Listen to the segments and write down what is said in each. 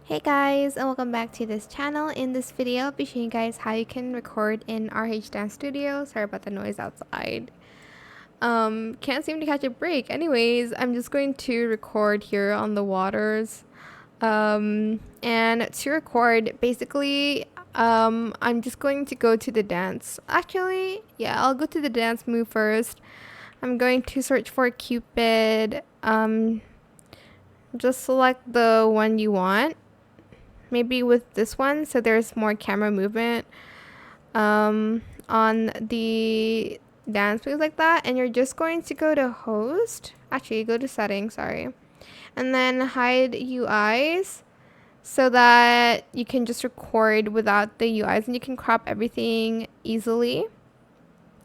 Hey guys, and welcome back to this channel. In this video, I'll be showing you guys how you can record in RH Dance Studio. Sorry about the noise outside. Can't seem to catch a break. Anyways, I'm just going to record here on the waters. And to record, basically, I'm just going to go to the dance. Actually, yeah, I'll go to the dance move first. I'm going to search for Cupid. Just select the one you want. Maybe with this one, so there's more camera movement on the dance moves like that. And you're just going to go to host. Actually, go to settings, sorry. And then hide UIs so that you can just record without the UIs and you can crop everything easily.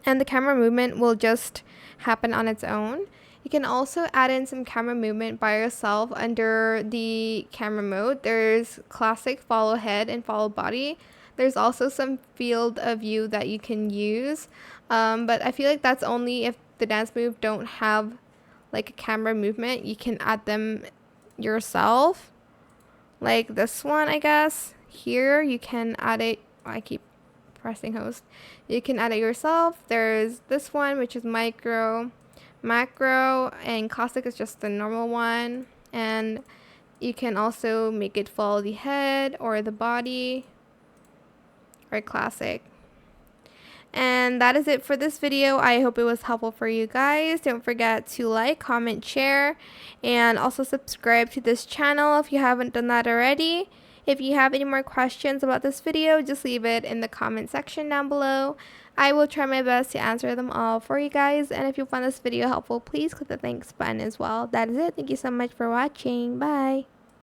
And the camera movement will just happen on its own. You can also add in some camera movement by yourself under the camera mode. There's classic, follow head, and follow body. There's also some field of view that you can use. But I feel like that's only if the dance move don't have like a camera movement. You can add them yourself. Like this one, I guess. Here, you can add it. I keep pressing host. You can add it yourself. There's this one, which is macro, and classic is just the normal one. And you can also make it follow the head or the body or classic. And that is it for this video. I hope it was helpful for you guys. Don't forget to like, comment, share, and also subscribe to this channel if you haven't done that already. If you have any more questions about this video, just leave it in the comment section down below. I will try my best to answer them all for you guys. And if you found this video helpful, please click the thanks button as well. That is it. Thank you so much for watching. Bye.